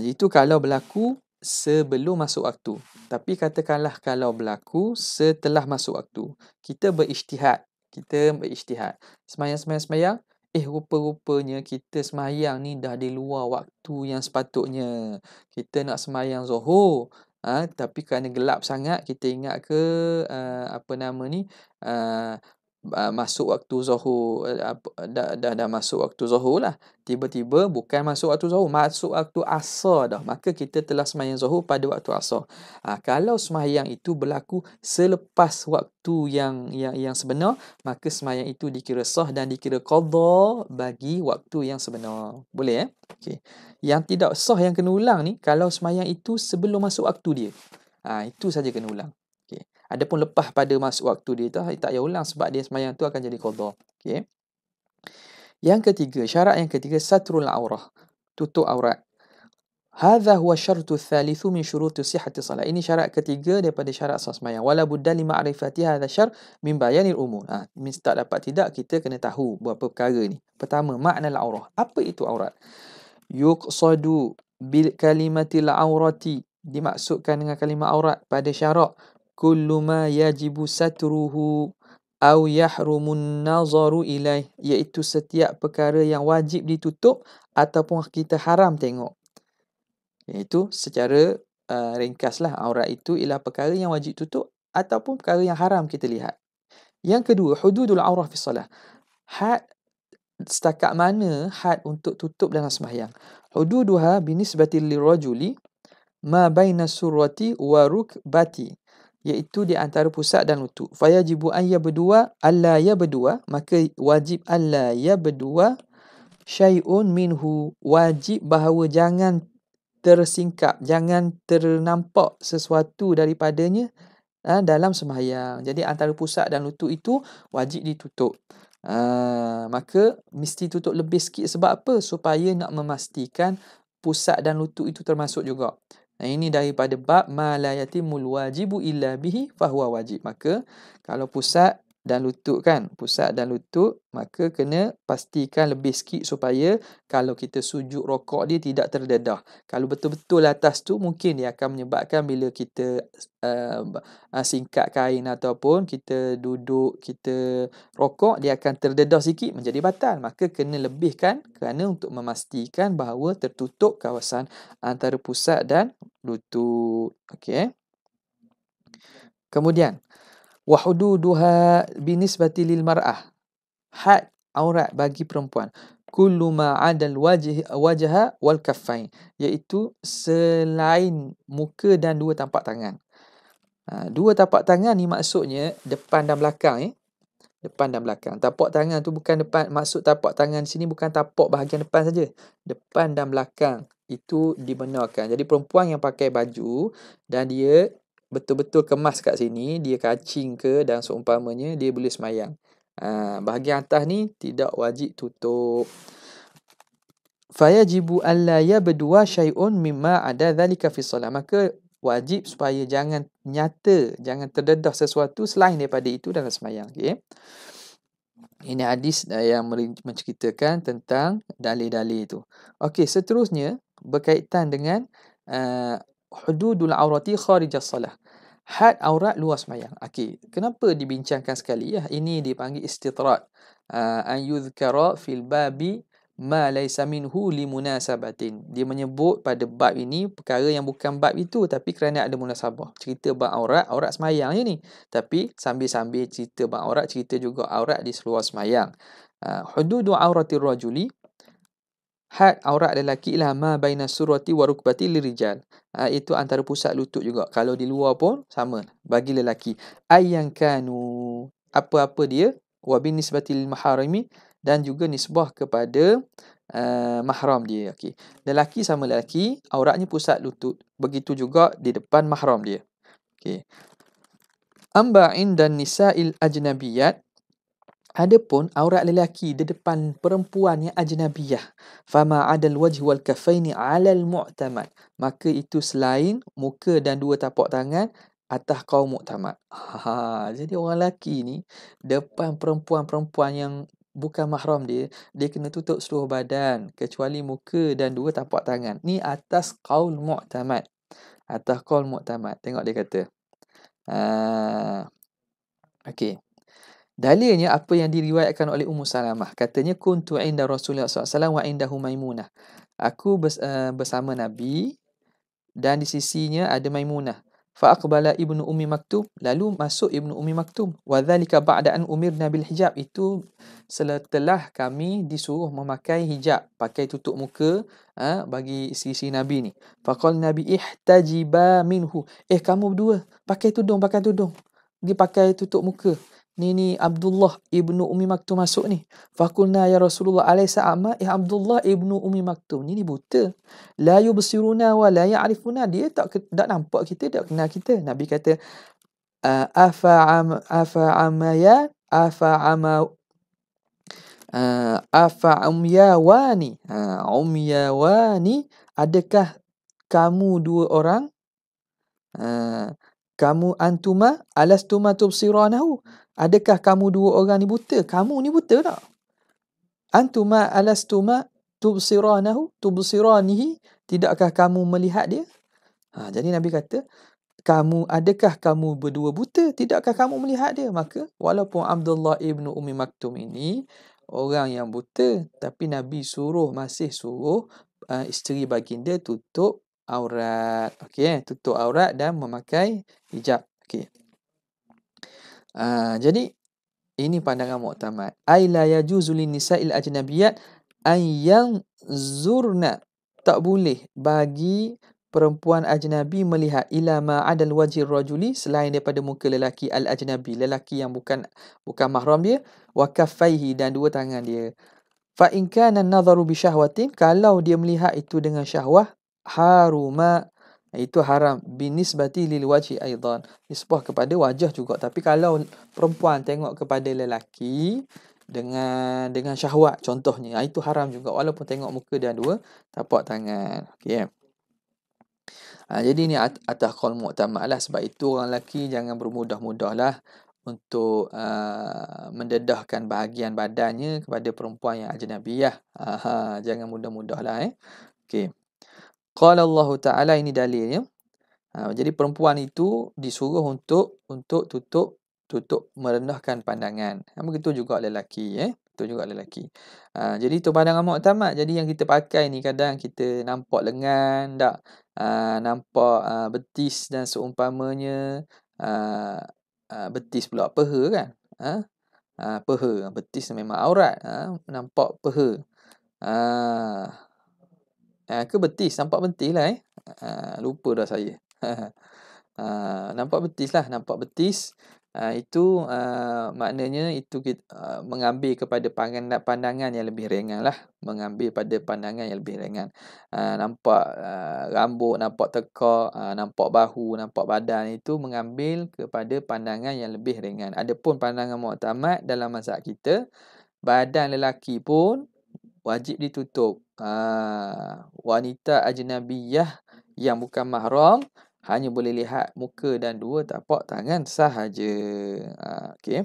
Itu kalau berlaku sebelum masuk waktu. Tapi katakanlah kalau berlaku setelah masuk waktu. Kita berijtihad. Semayang. Rupa-rupanya kita semayang ni dah di luar waktu yang sepatutnya. Kita nak semayang Zuhur. Tapi kerana gelap sangat, kita ingat ke apa nama ni, masuk waktu Zuhur, dah masuk waktu Zuhur lah. Tiba-tiba bukan masuk waktu Zuhur, masuk waktu Asar dah. Maka kita telah sembahyang Zuhur pada waktu Asar. Kalau sembahyang itu berlaku selepas waktu yang sebenar, maka sembahyang itu dikira sah dan dikira qada bagi waktu yang sebenar. Boleh Okey. Yang tidak sah yang kena ulang ni kalau sembahyang itu sebelum masuk waktu dia. Itu saja kena ulang. Okey. Adapun lepas pada masuk waktu dia tu tak payah ulang sebab dia sembahyang tu akan jadi qada. Okey. Yang ketiga, syarat yang ketiga, satrul aurah, tutup aurat. Hadha huwa syartu thalithu min syuruti sihhati salat. Ini syarat ketiga daripada syarat sah sembahyang. Wala budda li ma'rifati hadha syar min bayanil umur. Tak dapat tidak kita kena tahu beberapa perkara ni. Pertama, makna al-aurah. Apa itu aurat? Yuqsadu bil kalimatil aurati, dimaksudkan dengan kalimah aurat pada syarak kullu ma yajibu satruhu au yahrumun nazaru ilaih, iaitu setiap perkara yang wajib ditutup ataupun kita haram tengok. Iaitu secara ringkaslah, aurat itu ialah perkara yang wajib tutup ataupun perkara yang haram kita lihat. Yang kedua, hududul aurah fi salah. Had, setakat mana had untuk tutup dalam sembahyang. Hududuha binisbati lirajuli ma baina surrati wa rukbati, iaitu di antara pusat dan lutut. Fayajibu an yabdua alla yabdua, maka wajib alla yabdua syai'un minhu, wajib bahawa jangan tersingkap, jangan ternampak sesuatu daripadanya dalam sembahyang. Jadi antara pusat dan lutut itu wajib ditutup. Maka mesti tutup lebih sikit sebab apa? Supaya nak memastikan pusat dan lutut itu termasuk juga. Ini daripada bab ma la yatimul wajibu illa bihi fahuwa wajib. Maka kalau pusat dan lutut maka kena pastikan lebih sikit supaya kalau kita sujud rokok dia tidak terdedah. Kalau betul-betul atas tu mungkin dia akan menyebabkan bila kita singkat kain ataupun kita duduk, kita rokok, dia akan terdedah sikit menjadi batal. Maka kena lebihkan kerana untuk memastikan bahawa tertutup kawasan antara pusat dan lutut. Okey. Kemudian wa hududuha binisbati lil mar'ah. Had aurat bagi perempuan. Kullu ma 'adal wajha wal kaffain, iaitu selain muka dan dua tapak tangan. Dua tapak tangan ni maksudnya depan dan belakang. Depan dan belakang. Tapak tangan tu bukan depan, maksud tapak tangan sini bukan tapak bahagian depan saja. Depan dan belakang itu dibenarkan. Jadi perempuan yang pakai baju dan dia betul-betul kemas kat sini, dia kacing ke dan seumpamanya, dia boleh semayang. Bahagian atas ni tidak wajib tutup. Fayajibu alla yabdua syai'un mimma ada dhalika fi salat. Maka wajib supaya jangan terdedah sesuatu selain daripada itu dalam sembahyang. Okey. Ini hadis yang menceritakan tentang dalil-dalil itu. Okey, seterusnya berkaitan dengan hududul aurati kharijas salah. Had aurat luar sembahyang. Okey, kenapa dibincangkan sekali ya? Ini dipanggil istitrad. An yuzkara fil babi ma laysa minhu limunasabatin. Dia menyebut pada bab ini perkara yang bukan bab itu tapi kerana ada munasabah. Cerita bab aurat sembahyang je ni. Tapi sambil-sambil cerita bab aurat, cerita juga aurat di seluar sembahyang. Hududu auratir rajuli, had aurat lelaki lah ma baina surati wa rukbati lirijal. Itu antara pusat lutut juga. Kalau di luar pun sama bagi lelaki. Ayyan kanu, apa-apa dia, wa binisbatil maharimi, dan juga nisbah kepada mahram dia. Okey. Lelaki sama lelaki, auratnya pusat lutut. Begitu juga di depan mahram dia. Okey. Amba indan nisa'il ajnabiyat, adapun aurat lelaki di depan perempuan yang ajnabiyah, fama 'adal wajhi wal kaffaini 'alal mu'tamad, maka itu selain muka dan dua tapak tangan atas kaum muktamad. Jadi orang lelaki ni depan perempuan-perempuan yang bukan mahram dia kena tutup seluruh badan kecuali muka dan dua tapak tangan. Ni atas qaul mu'tamad. Atas qaul mu'tamad. Tengok dia kata. Okey. Dalilnya apa yang diriwayatkan oleh Ummu Salamah. Katanya kuntu inda Rasulullah SAW wa indahu Maimunah. Aku bersama Nabi dan di sisinya ada Maimunah. Fa aqbala ibnu Ummi Maktum, lalu masuk ibnu Ummi Maktum. Wa dzalika ba'da an umirna bil hijab, itu setelah kami disuruh memakai hijab, pakai tutup muka bagi isteri Nabi ni. Faqala Nabi ihtajiba minhu. Kamu berdua pakai tudung. Pergi pakai tutup muka. Ni Abdullah ibnu Ummi Maktum masuk ni. Faqulna ya Rasulullah alaysa a'ma? Abdullah ibnu Ummi Maktum ni buta. La yubsiruna wa la ya'rifuna. Dia tak nampak kita, tak kenal kita. Nabi kata umyawani, adakah kamu dua orang, kamu antuma alastuma tubsiranahu, adakah kamu dua orang ni buta? Kamu ni buta tak? Antuma alastuma tubsiranihi, tidakkah kamu melihat dia? Jadi Nabi kata, adakah kamu berdua buta? Tidakkah kamu melihat dia? Maka walaupun Abdullah ibnu Ummi Maktum ini orang yang buta, tapi Nabi masih suruh isteri baginda tutup aurat. Okey, tutup aurat dan memakai hijab. Okey. Jadi ini pandangan mu'tamad. Ai la yajuzu lin nisa'il ajnabiyat an yanzurna. Tak boleh bagi perempuan ajnabi melihat ila ma adal wajhir rajuli, selain daripada muka lelaki al-ajnabi, lelaki yang bukan mahram dia, wa kaffaihi, dan dua tangan dia. Fa in kana an-nadharu bi syahwatin, kalau dia melihat itu dengan syahwah, haruma, itu haram, binisbati lil wajhi aidan, nisbah kepada wajah juga. Tapi kalau perempuan tengok kepada lelaki dengan syahwat contohnya, itu haram juga walaupun tengok muka dan dua tapak tangan. Okey. Jadi ni atas qaul mu'tamad lah. Sebab itu orang lelaki jangan bermudah-mudahlah untuk mendedahkan bahagian badannya kepada perempuan yang ajnabiyah. Jangan mudah-mudahlah. Okey. Qala Allah Ta'ala, ini dalilnya. Jadi perempuan itu disuruh untuk tutup merendahkan pandangan. Begitu juga lelaki. Begitu juga lelaki. Jadi itu pandangan mu'tamad. Jadi yang kita pakai ni kadang kita nampak lengan tak? Nampak betis dan seumpamanya. Betis pula peha kan? Peha. Betis memang aurat. Nampak peha. Ke betis? Nampak betis lah. Lupa dah saya. Nampak betis lah. Nampak betis. Itu maknanya itu kita mengambil kepada pandangan yang lebih ringan lah. Mengambil pada pandangan yang lebih ringan. Nampak rambut, nampak tekak, nampak bahu, nampak badan, itu mengambil kepada pandangan yang lebih ringan. Adapun pandangan mu'tamad dalam mazhab kita, badan lelaki pun wajib ditutup. Wanita ajnabiyah yang bukan mahram hanya boleh lihat muka dan dua tapak tangan sahaja. Okey.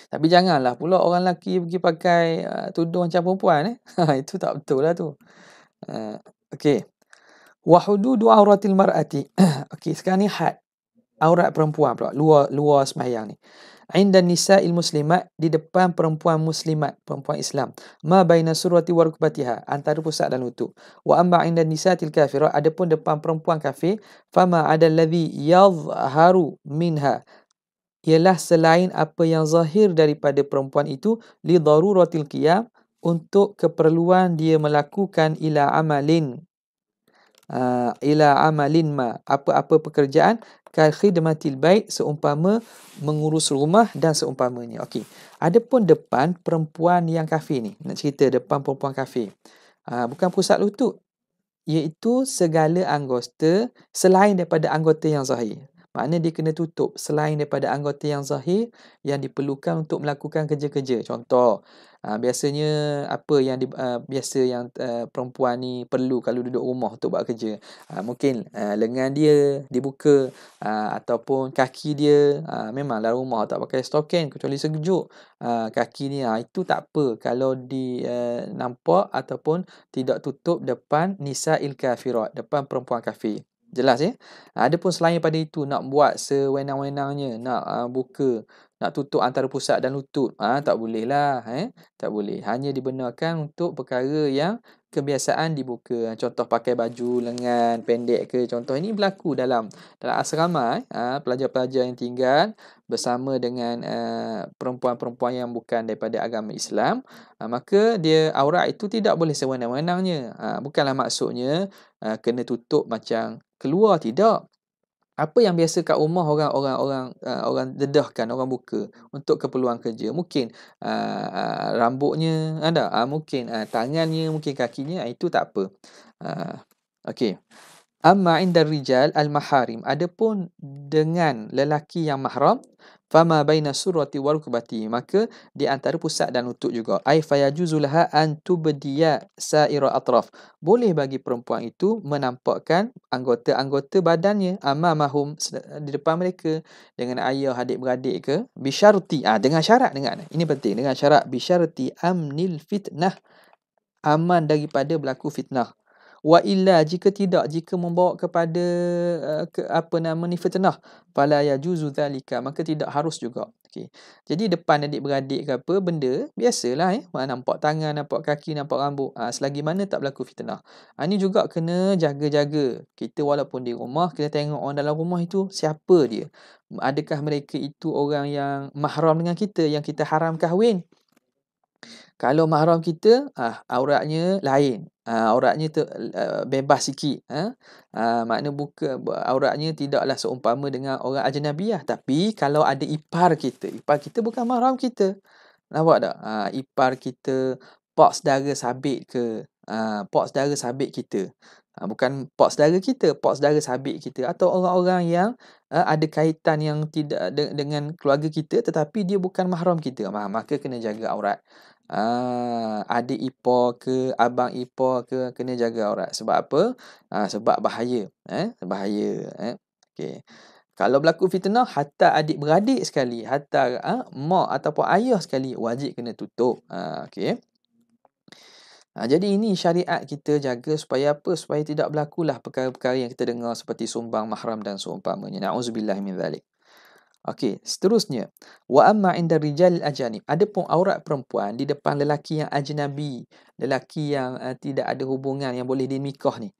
Tapi janganlah pula orang lelaki pergi pakai tudung macam perempuan. Itu tak betul lah tu. Okey. Wa hududu auratil mar'ati. Okey, sekarang ni had aurat perempuan pula, luar sembahyang ni. Inda nisa'il muslimat, di depan perempuan muslimat, perempuan Islam. Ma baina surati wa rukbatiha, antara pusat dan lutut. Wa amma inda nisa'il kafirah, adapun depan perempuan kafir, fama ada alladhi yadhharu minha, ialah selain apa yang zahir daripada perempuan itu, li daruratil qiyam, untuk keperluan dia melakukan ila amalin ma, apa-apa pekerjaan, kal khidmatil bait, seumpama mengurus rumah dan seumpamanya. Okey. Adapun depan perempuan yang kafir ni, nak cerita depan perempuan kafir. Bukan pusat lutut, iaitu segala anggota selain daripada anggota yang zahir. Makna dia kena tutup selain daripada anggota yang zahir yang diperlukan untuk melakukan kerja-kerja. Contoh, biasanya apa yang biasa yang perempuan ni perlu kalau duduk rumah untuk buat kerja. Mungkin lengan dia dibuka, ataupun kaki dia, memang dalam rumah tak pakai stokin kecuali sejuk. Kaki ni itu tak apa kalau nampak ataupun tidak tutup depan nisa'il kafirat, depan perempuan kafir. Jelas ya? Adapun selain pada itu nak buat sewenang-wenangnya, nak buka, nak tutup antara pusat dan lutut, tak bolehlah, tak boleh. Hanya dibenarkan untuk perkara yang kebiasaan dibuka. Contoh pakai baju lengan pendek ke, contoh ini berlaku dalam asrama, pelajar-pelajar yang tinggal bersama dengan perempuan-perempuan yang bukan daripada agama Islam, maka dia aurat itu tidak boleh sewenang-wenangnya. Bukanlah maksudnya kena tutup macam keluar, tidak. Apa yang biasa kat rumah orang dedahkan, orang buka untuk keperluan kerja. Mungkin rambutnya ada, mungkin tangannya, mungkin kakinya, itu tak apa. Okey. Amma indar rijal al-maharim, adapun dengan lelaki yang mahram, fama baina surrati wa rukbati, maka di antara pusat dan lutut juga. Ai fayajuzu laha an tubdiya sa'ira atraf. Boleh bagi perempuan itu menampakkan anggota-anggota badannya amamahum, di depan mereka, dengan ayah, adik-beradik ke, bisyarti, dengan syarat, dengar ini penting, dengan syarat bisyarti amnil fitnah, aman daripada berlaku fitnah. Wa illa, jika tidak, jika membawa kepada fitnah, fala yajuzu zalika, maka tidak harus juga. Okey. Jadi depan adik-beradik ke apa benda biasalah, nampak tangan, nampak kaki, nampak rambut, selagi mana tak berlaku fitnah. Ini juga kena jaga-jaga. Kita walaupun di rumah, kena tengok orang dalam rumah itu siapa dia. Adakah mereka itu orang yang mahram dengan kita, yang kita haram kahwin? Kalau mahram kita, auratnya lain. Auratnya bebas sikit. Makna buka auratnya tidaklah seumpama dengan orang ajnabiyah. Tapi kalau ada ipar kita bukan mahram kita. Nampak tak? Ipar kita, pak saudara sabit ke, pak saudara sabit kita. Bukan pak saudara kita, pak saudara sabit kita. Atau orang-orang yang ada kaitan yang tidak dengan keluarga kita tetapi dia bukan mahram kita. Maka kena jaga aurat. Adik ipar ke, abang ipar ke, kena jaga aurat. Sebab apa? Sebab bahaya. Bahaya. Okey. Kalau berlaku fitnah, hatta adik-beradik sekali, hatta mak ataupun ayah sekali, wajib kena tutup. Okey. Jadi ini syariat kita jaga supaya apa? Supaya tidak berlakulah perkara-perkara yang kita dengar seperti sumbang mahram dan seumpamanya. Na'udzubillah min zalik. Okey, seterusnya, wa amma inda rijal ajanib, adapun aurat perempuan di depan lelaki yang ajnabi, lelaki yang tidak ada hubungan yang boleh dinikah ni,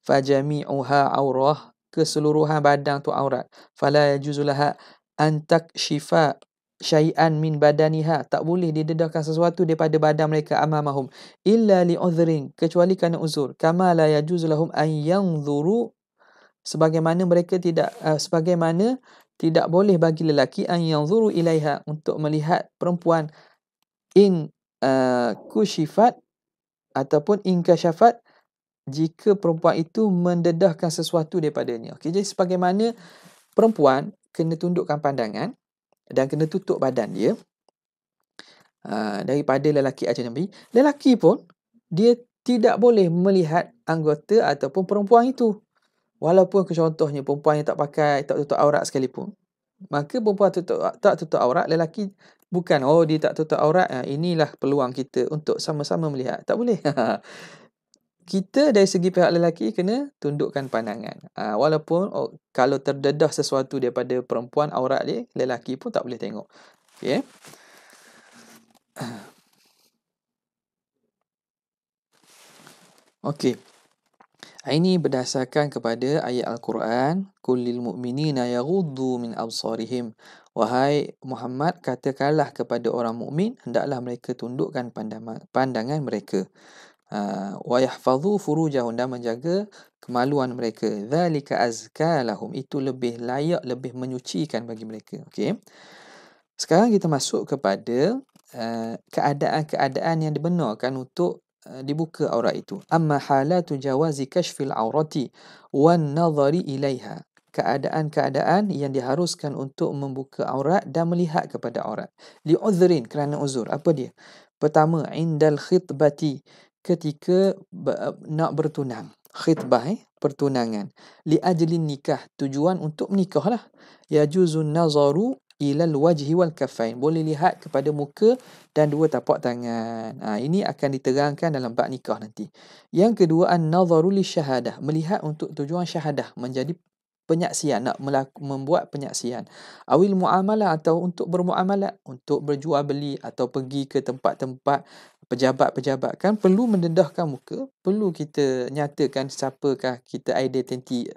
fajami'uha aurah, keseluruhan badan tu aurat, fala yajuzulaha an takshifa syai'an min badaniha, tak boleh didedahkan sesuatu daripada badan mereka amamahum illa li'udhrin, kecuali kerana uzur, kama la yajuzulahum an yanzuru, sebagaimana tidak boleh bagi lelaki an yanzuru ilaiha, untuk melihat perempuan, in kushifat ataupun in kasyafat, jika perempuan itu mendedahkan sesuatu daripadanya. Okey, jadi sebagaimana perempuan kena tundukkan pandangan dan kena tutup badan dia daripada lelaki ajnabi, lelaki pun dia tidak boleh melihat anggota ataupun perempuan itu. Walaupun contohnya perempuan yang tak tutup aurat sekalipun, maka perempuan tak tutup aurat, lelaki bukan, dia tak tutup aurat, inilah peluang kita untuk sama-sama melihat. Tak boleh. Kita dari segi pihak lelaki kena tundukkan pandangan. Walaupun kalau terdedah sesuatu daripada perempuan aurat dia, lelaki pun tak boleh tengok. Okey. Okey. Ini berdasarkan kepada ayat Al-Quran, kullil mu'minina yaghuddu min absarihim. Wahai Muhammad, katakanlah kepada orang mukmin, hendaklah mereka tundukkan pandangan mereka. Wa yahfazu furujahum, dan menjaga kemaluan mereka. Dzalika azka lahum, itu lebih layak, lebih menyucikan bagi mereka. Okey. Sekarang kita masuk kepada keadaan-keadaan yang dibenarkan untuk dibuka aurat itu. Amma halatu jawazi kashfil aurati wan nadhari ilaiha. keadaan-keadaan yang diharuskan untuk membuka aurat dan melihat kepada aurat. Li'udhrin, kerana uzur. Apa dia? Pertama, indal khitbati, ketika nak bertunang. Khitbah, pertunangan. Li ajlin nikah, tujuan untuk menikah lah. Yajuzun nazaru ilal wajhi wal kafain. Boleh lihat kepada muka dan dua tapak tangan. Ini akan diterangkan dalam bab nikah nanti. Yang kedua, an-nazaru li syahadah. Melihat untuk tujuan syahadah. Menjadi penyaksian, nak membuat penyaksian. Awil muamalah, atau untuk bermuamalat, untuk berjual beli atau pergi ke tempat-tempat pejabat-pejabat, kan perlu mendedahkan muka, perlu kita nyatakan siapakah kita, identiti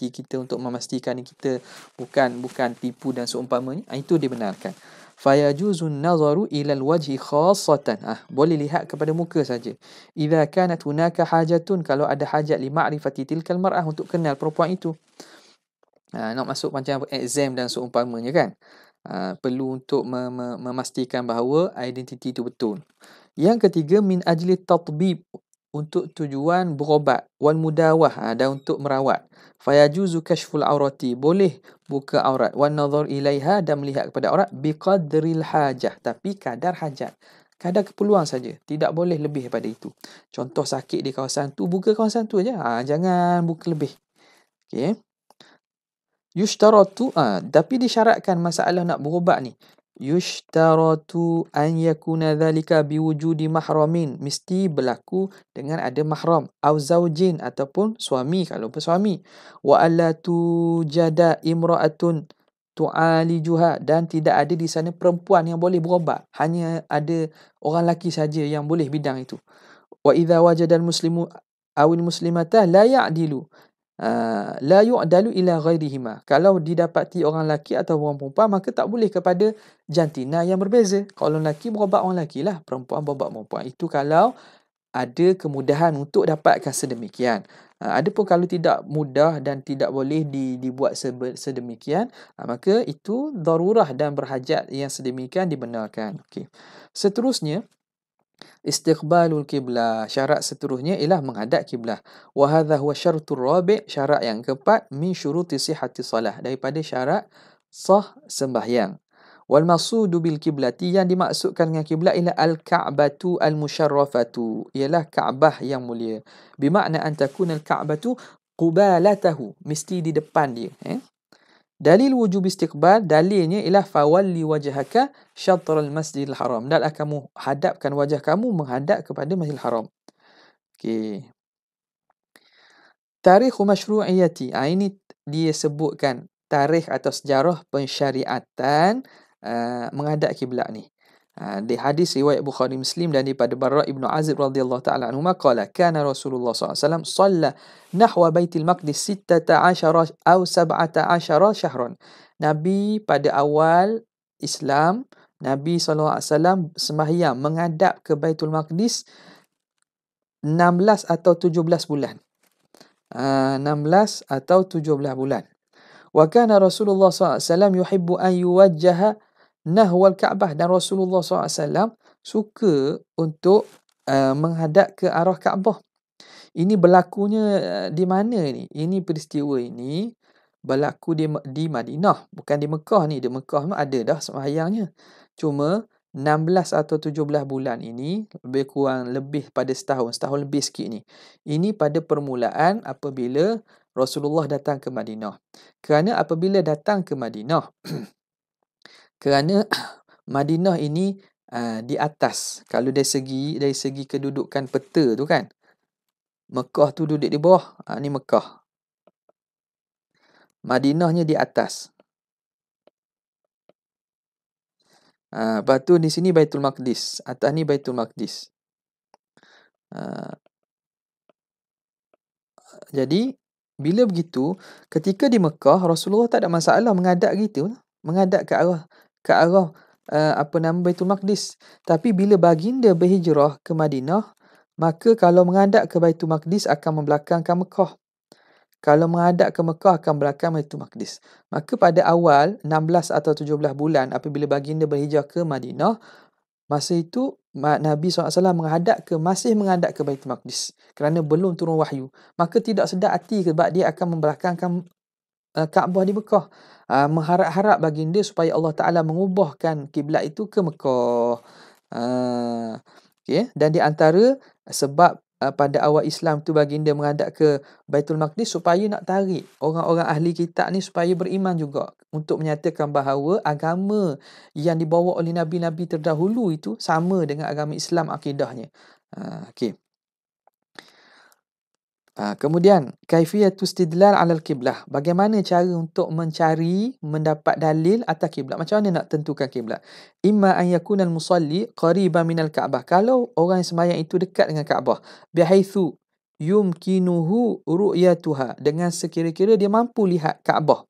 kita, untuk memastikan kita bukan tipu dan seumpamanya. Itu dibenarkan. Fayajuzun nazaru ilal wajhi khassatan. Boleh lihat kepada muka saja. Idza kanat hunaka hajatun, kalau ada hajat li ma'rifati tilkal mar'ah, untuk kenal perempuan itu. Nak masuk macam exam dan seumpamanya, kan. Perlu untuk memastikan bahawa identiti itu betul. Yang ketiga, min ajli tatbib, untuk tujuan berobat, wal mudawah, dan untuk merawat. Fayajuzu kashful aurati, boleh buka aurat, wan nazar ilaiha, dan melihat kepada aurat, biqadril hajah, tapi kadar hajat, kadar keperluan saja, tidak boleh lebih daripada itu. Contoh, sakit di kawasan tu, buka kawasan tu aja, jangan buka lebih. Okey. Yushtaratu, tapi disyaratkan masalah nak berubat ni. Yushtaratu an yakuna dhalika biwujudi mahramin, mesti berlaku dengan ada mahram. Au zaujin, ataupun suami kalau bersuami. Wa alla tujada imra'atun tu'alijuha, dan tidak ada di sana perempuan yang boleh berubat. Hanya ada orang lelaki saja yang boleh bidang itu. Wa idza wajada al-muslimu awil muslimata la ya'dilu, la yu'dalu ila ghairihima. Kalau didapati orang lelaki atau orang perempuan, maka tak boleh kepada jantina yang berbeza. Kalau lelaki berubat orang lelaki lah, perempuan berubat perempuan. Itu kalau ada kemudahan untuk dapatkan sedemikian. Adapun kalau tidak mudah dan tidak boleh dibuat sedemikian, maka itu darurah dan berhajat yang sedemikian dibenarkan. Okey. Seterusnya, istiqbalul qiblah. Syarat seterusnya ialah menghadap kiblah. Wa hadha huwa syaratur rabi', syarat yang keempat, min syuruti sihhati salah, daripada syarat sah sembahyang. Wal maqsudu bil kiblati, yang dimaksudkan dengan kiblat ialah al-ka'batu al-musyarrafatu, ialah Kaabah yang mulia. Bermakna an takuna al-ka'batu qubalatahu, mesti di depan dia. Dalil wujub istiqbal, dalilnya ialah fawalli wajhaka syatral masjidil haram, hendaklah kamu hadapkan wajah kamu menghadap kepada Masjidil Haram. Okey. Tarikh masyru'iyati, ini dia sebutkan tarikh atau sejarah pensyariatan menghadap kiblat ni. Di hadis riwayat Bukhari Muslim dan daripada Barra' ibn Azib radhiyallahu ta'ala anhuma qala kana Rasulullah SAW shalla nahwa Baitul Maqdis 16 atau 17 syahran. Nabi pada awal Islam, Nabi SAW sembahyang menghadap ke Baitul Maqdis 16 atau 17 bulan. 16 atau 17 bulan. Wa kana Rasulullah SAW yuhibbu an yuwajjaha nahwal Ka'bah, dan Rasulullah SAW suka untuk menghadap ke arah Kaabah. Ini berlakunya di mana ni? Ini peristiwa ini berlaku di Madinah, bukan di Mekah ni. Di Mekah memang ada dah sembahyangnya. Cuma 16 atau 17 bulan ini lebih pada setahun lebih sikit ni. Ini pada permulaan apabila Rasulullah datang ke Madinah. Kerana apabila datang ke Madinah, kerana Madinah ini di atas. Kalau dari segi kedudukan peta tu, kan, Mekah tu duduk di bawah. Ni Mekah. Madinahnya di atas. Lepas tu di sini Baitul Maqdis. Atas ni Baitul Maqdis. Jadi bila begitu, ketika di Mekah, Rasulullah tak ada masalah menghadap gitu, menghadap ke arah Baitul Maqdis. Tapi bila baginda berhijrah ke Madinah, maka kalau menghadap ke Baitul Maqdis akan membelakangkan Mekah. Kalau menghadap ke Mekah akan belakang Baitul Maqdis. Maka pada awal 16 atau 17 bulan apabila baginda berhijrah ke Madinah, masa itu Nabi SAW masih menghadap ke Baitul Maqdis kerana belum turun wahyu. Maka tidak sedar hati sebab dia akan membelakangkan Kaabah di Mekah. Mengharap-harap baginda supaya Allah Taala mengubahkan kiblat itu ke Mekah. Okey, dan di antara sebab pada awal Islam tu baginda menghadap ke Baitul Maqdis supaya nak tarik orang-orang ahli kitab ni supaya beriman juga, untuk menyatakan bahawa agama yang dibawa oleh nabi-nabi terdahulu itu sama dengan agama Islam akidahnya. Okey. Kemudian kaifiyatu istidlal 'alal qiblah. Bagaimana cara untuk mendapat dalil atas kiblat? Macam mana nak tentukan kiblat? Imma an yakuna al-musalli qariban minal Ka'bah. Kalau orang yang sembahyang itu dekat dengan Kaabah, bihaitsu yumkinuhu ru'yatuha, dengan sekira-kira dia mampu lihat Kaabah.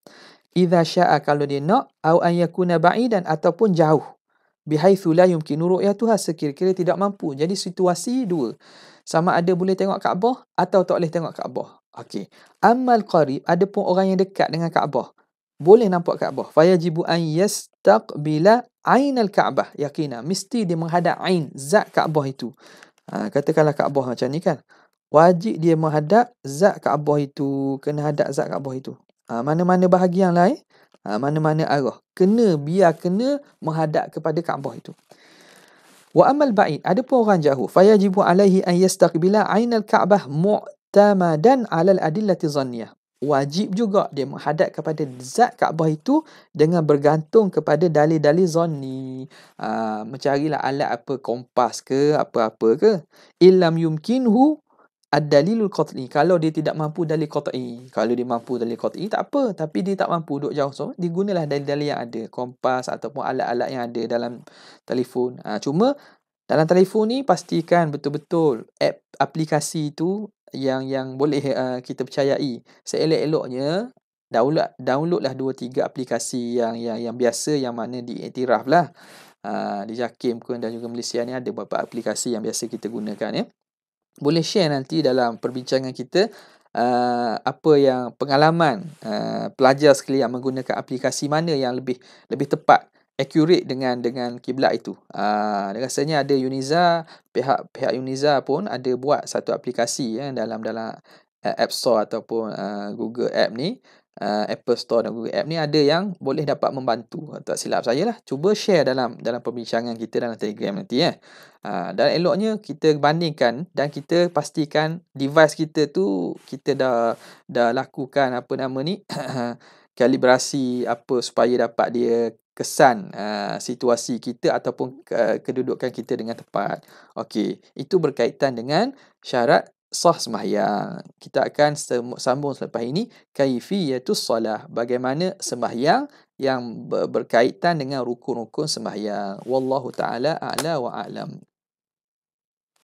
Idza syaa, kalau dia nak, au an yakuna ba'idan, ataupun jauh. Bihaitsu la yumkinu ru'yatuha, sekira-kira tidak mampu. Jadi situasi dua. Sama ada boleh tengok Kaabah atau tak boleh tengok Kaabah. Okey. Amal qarib, adapun orang yang dekat dengan Kaabah, boleh nampak Kaabah. Fayajibu an yastaqbila ainal Kaabah yaqina. Mesti dia menghadap ain zat Kaabah itu. Katakanlah Kaabah macam ni kan. Wajib dia menghadap zat Kaabah itu, kena hadap zat Kaabah itu. Mana-mana bahagian lain, mana-mana arah, biar kena menghadap kepada Kaabah itu. Wa amal ba'id, adapun orang jauh, fayajibu alaihi an yastaqbila ainal Ka'bah mu'tamadan 'alal adillati dhanniyah. Wajib juga dia menghadap kepada zat Kaabah itu dengan bergantung kepada dalil-dalil zanni. Mencarilah alat apa, kompas ke, apa-apa ke. Illam yumkinhu ad-dalilul qat'i. Kalau dia tidak mampu dalil qat'i. Kalau dia mampu dalil qat'i tak apa, tapi dia tak mampu duduk jauh, so digunalah dalil-dalil yang ada, kompas ataupun alat-alat yang ada dalam telefon. Cuma dalam telefon ni pastikan betul-betul aplikasi tu yang boleh kita percayai. Seelok-eloknya downloadlah 2 3 aplikasi yang biasa, yang mana diiktiraf lah. Di JAKIM pun dan juga Malaysia ni ada beberapa aplikasi yang biasa kita gunakan ya. Boleh share nanti dalam perbincangan kita apa yang pengalaman pelajar sekalian menggunakan aplikasi mana yang lebih tepat, accurate dengan kiblat itu. Rasanya ada Uniza, pihak Uniza pun ada buat satu aplikasi dalam App Store ataupun Google App ni. Apple Store dan Google App ni ada yang boleh dapat membantu. Tak silap saya lah. Cuba share dalam perbincangan kita dalam Telegram nanti ya. Dan eloknya kita bandingkan dan kita pastikan device kita tu kita dah lakukan apa nama ni kalibrasi apa supaya dapat dia kesan situasi kita ataupun kedudukan kita dengan tepat. Okey, itu berkaitan dengan syarat sah sembahyang. Kita akan sambung selepas ini kaifiyatus solah, bagaimana sembahyang yang berkaitan dengan rukun-rukun sembahyang. Wallahu taala a'la wa a'lam.